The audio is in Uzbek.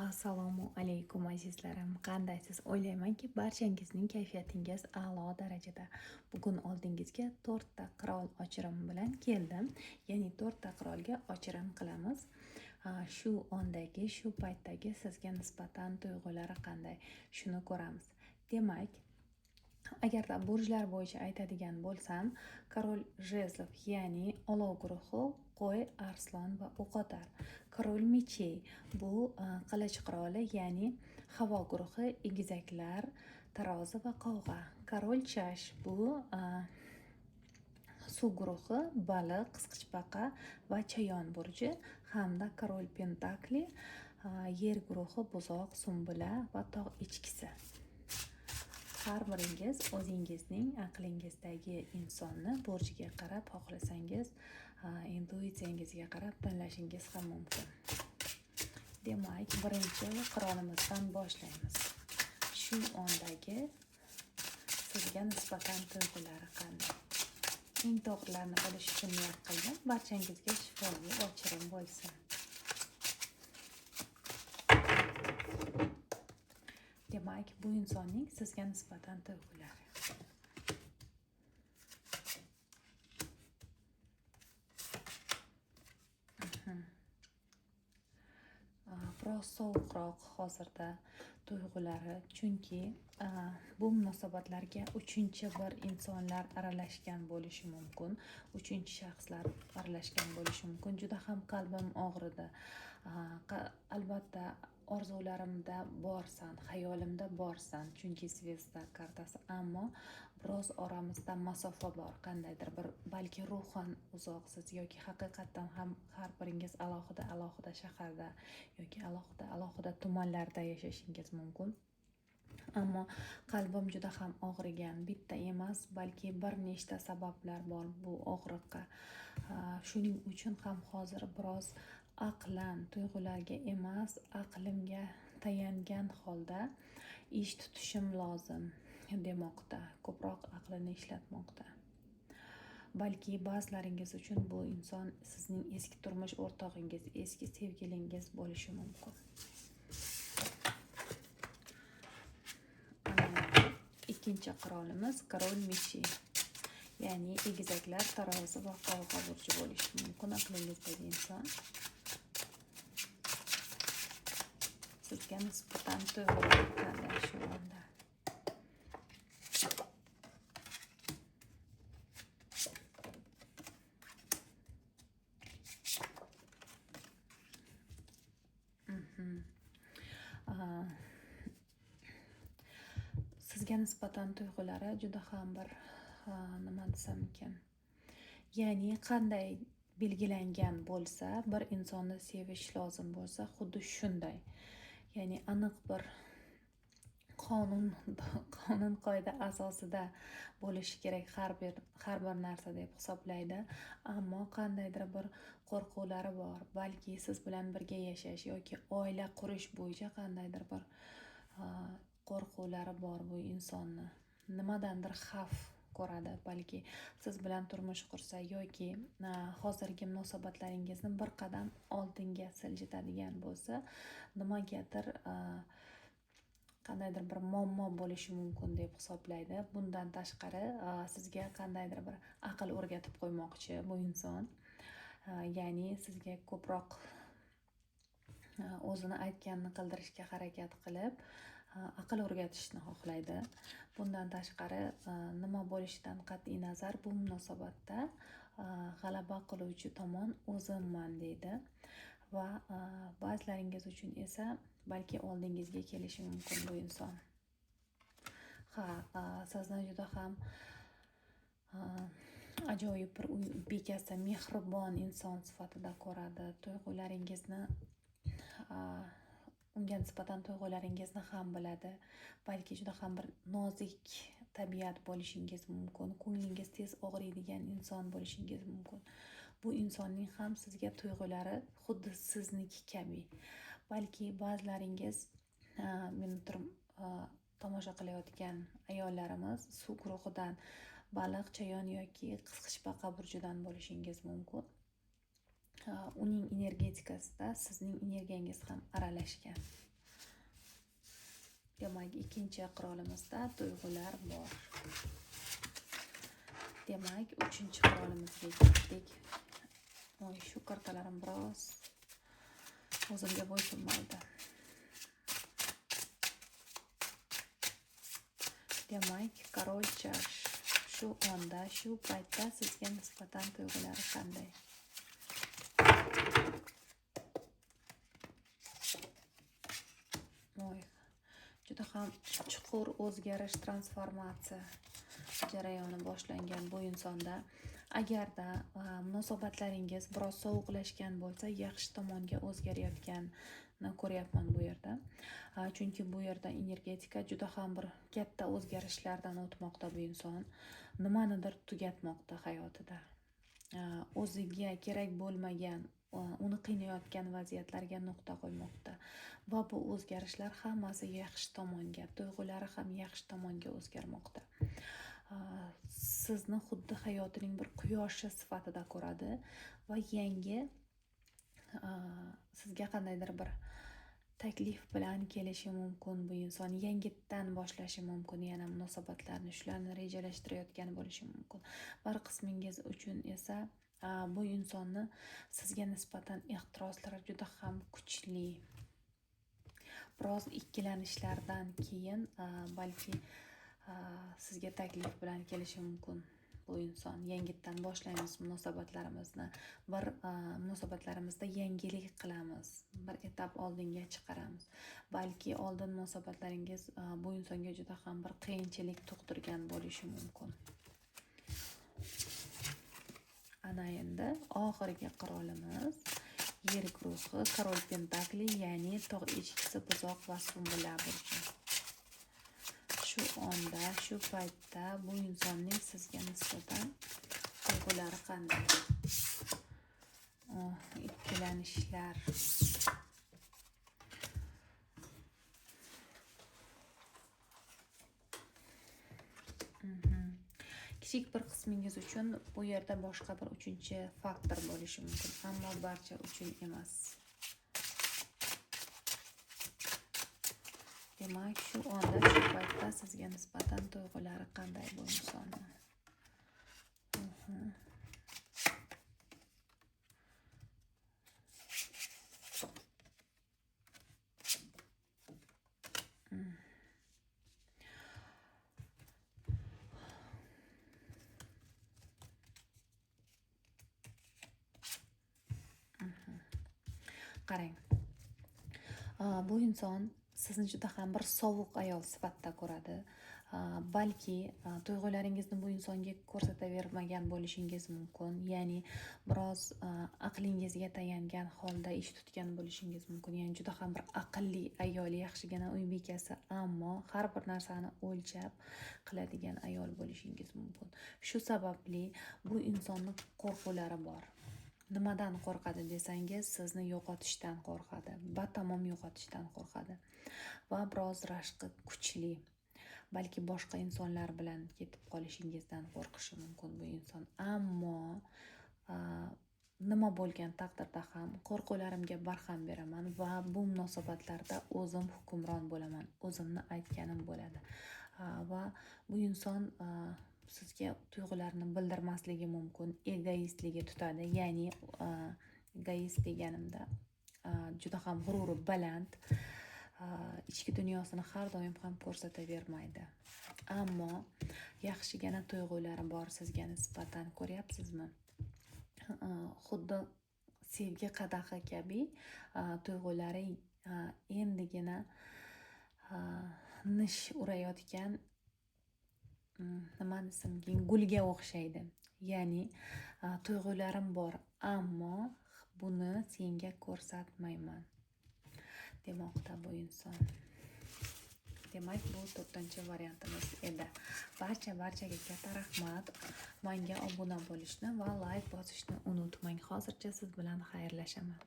Assalomu alaykum azizlarim. Qandaysiz? O'ylaymanki, barchangizning kayfiyatingiz a'lo darajada. Bugun oldingizga 4 ta qirol ochirimi bilan keldim. Ya'ni 4 ta qirolga ochirim qilamiz. Shu ondagi, shu paytdagi sizga nisbatan tuyg'ulari qanday? Shuni ko'ramiz. Demak, agarda burjlar bo'yicha aytadigan bo'lsam, Korol Jezlov, ya'ni olov guruhi, qo'y, arslon va o'qotar. Korol mechey bu qilich qiroli, ya'ni havo guruhi, egizaklar, tarozi va qovg'a. Korol chash bu suv guruhi, baliq, qisqichbaqa va chayon burji, hamda Korol pentakli yer guruhi, buzoq, sumbula va tog' echkisi. Har biringiz o'zingizning aqlingizdagi insonni burjiga qarab, xohlasangiz intuitsiyangizga qarab tanlashingiz ham mumkin. Demak, birinchi qirolimizdan boshlaymiz. Shu ondagi sizga nisbatan tuyg'ulari qanday? Eng to'g'rilarini bilish uchun niyat qildim. Barchangizga shifoli ochirim bo'lsin. Demak, bu insonning sizga nisbatan tuyg'ulari. Biroz sovuqroq hozirda tuyg'ulari, chunki bu munosabatlarga uchinchi bir insonlar aralashgan bo'lishi mumkin. Uchinchi shaxslar aralashgan bo'lishi mumkin. Juda ham qalbim og'ridi. Albatta orzularimda borsan, hayolimda borsan, chunki zvezda kartasi, ammo biroz oramizda masofa bor. Qandaydir bir, balki ruhan uzoqsiz yoki haqiqatdan ham har biringiz alohida shaharda yoki alohida tumanlarda yashashingiz mumkin. Ammo qalbim juda ham og'rigan. Bitta emas, balki bir nechta sabablar bor bu og'riqqa. Shuning uchun ham hozir biroz aqlan tuyg'ularga emas, aqlimga tayangan holda ish tutishim lozim demoqda. Ko'proq aqlini ishlatmoqda. Balki ba'zilaringiz uchun bu inson sizning eski turmush o'rtog'ingiz, eski sevgilingiz bo'lishi mumkin. Ikkinchi qirolimiz Korol mechey, ya'ni egizaklar, tarozi va qovg'a burji bo'lishi mumkin. Aqlingizdagi inson sizga nisbatan tuyg'ulari qanday shu onda? Sizga nisbatan tuyg'ulari juda ham bir nima desam ekan, ya'ni qanday belgilangan bo'lsa, bir insonni sevish lozim bo'lsa, xuddi shunday, ya'ni aniq bir qonun qoida asosida bo'lishi kerak har bir narsa deb hisoblaydi. Ammo qandaydir bir qo'rquvlari bor, balki siz bilan birga yashash yoki oila qurish bo'yicha qandaydir bir qo'rquvlari bor bu insonni. Nimadandir xavf ko'radi, balki siz bilan turmush qursa yoki hozirgi munosabatlaringizni bir qadam oldinga siljitadigan bo'lsa, nimagadir qandaydir bir muammo bo'lishi mumkin deb hisoblaydi. Bundan tashqari sizga qandaydir bir aql o'rgatib qo'ymoqchi bu inson. Ya'ni sizga ko'proq o'zini aytganini qildirishga harakat qilib, aql o'rgatishni xohlaydi. Bundan tashqari nima bo'lishidan qat'iy nazar, bu munosabatda g'alaba qiluvchi tomon o'zimman deydi. Va ba'zilaringiz uchun esa balki oldingizga kelishi mumkin bu inson. Sizni juda ham ajoyib bir bekasi, mehribon inson sifatida ko'radi. Tuyg'ularingizni, unga nisbatan tuyg'ularingizni ham biladi. Balki juda ham bir nozik tabiat bo'lishingiz mumkin. Ko'nglingiz tez og'riydigan inson bo'lishingiz mumkin. Bu insonning ham sizga tuyg'ulari xuddi sizniki kabi. Balki ba'zilaringiz meni tomosha qilayotgan ayollarimiz suv guruhidan, baliq, chayon yoki qisqichbaqa burjidan bo'lishingiz mumkin. Uning energetikasida sizning energiyangiz ham aralashgan. Demak, ikkinchi qirolimizda tuyg'ular bor. Demak, uchinchi qirolimizga ketdik. Shu kartalarim biroz o'zimga bo'ysunmaydi. Demak, korol chash. Shu onda, shu paytda sizga nisbatan tuyg'ulari qanday? Juda ham chuqur o'zgarish, transformatsiya jarayoni boshlangan bu insonda. Agarda munosabatlaringiz biroz sovuqlashgan bo'lsa, yaxshi tomonga o'zgarayotganini ko'ryapman bu yerda. Chunki bu yerda energetika juda ham bir katta o'zgarishlardan o'tmoqda bu inson. Nimanidir tugatmoqda hayotida. O'ziga kerak bo'lmagan, uni qiynayotgan vaziyatlarga nuqta qo'ymoqda. Va bu o'zgarishlar hammasi yaxshi tomonga, tuyg'ulari ham yaxshi tomonga o'zgarmoqda. Sizni xuddi hayotining bir quyoshi sifatida ko'radi va yangi sizga qandaydir bir taklif bilan kelishi mumkin bu inson. Yangitdan boshlashi mumkin, yana munosabatlarni, shularni rejalashtirayotgan bo'lishi mumkin. Bir qismingiz uchun esa bu insonni sizga nisbatan ehtiroslari juda ham kuchli. Biroz ikkilanishlardan keyin balki sizga taklif bilan kelishi mumkin bu inson. Yangitdan boshlaymiz munosabatlarimizni. Bir munosabatlarimizda yangilik qilamiz. Bir etap oldinga chiqaramiz. Balki oldin munosabatlaringiz bu insonga juda ham bir qiyinchilik tug'dirgan bo'lishi mumkin. Ana endi oxirgi qirolimiz yer guruhi, korol pentakli, ya'ni tog' echkisi, buzoq va sumbula burchi. Shu onda, shu paytda bu insonning sizga nisbatan tuyg'ulari qanday? Ikkilanishlar. Kichik bir qismingiz uchun bu yerda boshqa bir uchinchi faktor bo'lishi mumkin, ammo barcha uchun emas. Demak, shu onda, shu paytda sizga nisbatan tuyg'ulari qanday bu insonni? Qarang. Bu inson sizni juda ham bir sovuq ayol sifatida ko'radi. Balki tuyg'ularingizni bu insonga ko'rsatavermagan bo'lishingiz mumkin. Ya'ni biroz aqlingizga tayangan holda ish tutgan bo'lishingiz mumkin. Ya'ni juda ham bir aqlli ayol, yaxshigina uy bekasi, ammo har bir narsani o'lchab qiladigan ayol bo'lishingiz mumkin. Shu sababli bu insonning qo'rquvlari bor. Nimadan qo'rqadi desangiz, sizni yo'qotishdan qo'rqadi, batamom yo'qotishdan qo'rqadi va biroz rashqi kuchli. Balki boshqa insonlar bilan ketib qolishingizdan qo'rqishi mumkin bu inson. Ammo nima bo'lgan taqdirda ham qo'rquvlarimga barham beraman va bu munosabatlarda o'zim hukmron bo'laman, o'zimni aytganim bo'ladi. Va bu inson sizga tuyg'ularini bildirmasligi mumkin, egoistligi tutadi. Ya'ni egoist deganimda juda ham g'ururi baland, ichki dunyosini har doim ham ko'rsatavermaydi. Ammo yaxshigina tuyg'ulari bor sizga nisbatan, ko'ryapsizmi? Xuddi sevgi qadahi kabi tuyg'ulari endigina nish urayotgan, nima desam, gulga o'xshaydi. Ya'ni tuyg'ularim bor, ammo buni senga ko'rsatmayman demoqda bu inson. Demak, bu 4-variantimiz edi. Barchaga katta rahmat. Menga obuna bo'lishni va like bosishni unutmang. Hozircha siz bilan xayrlashaman.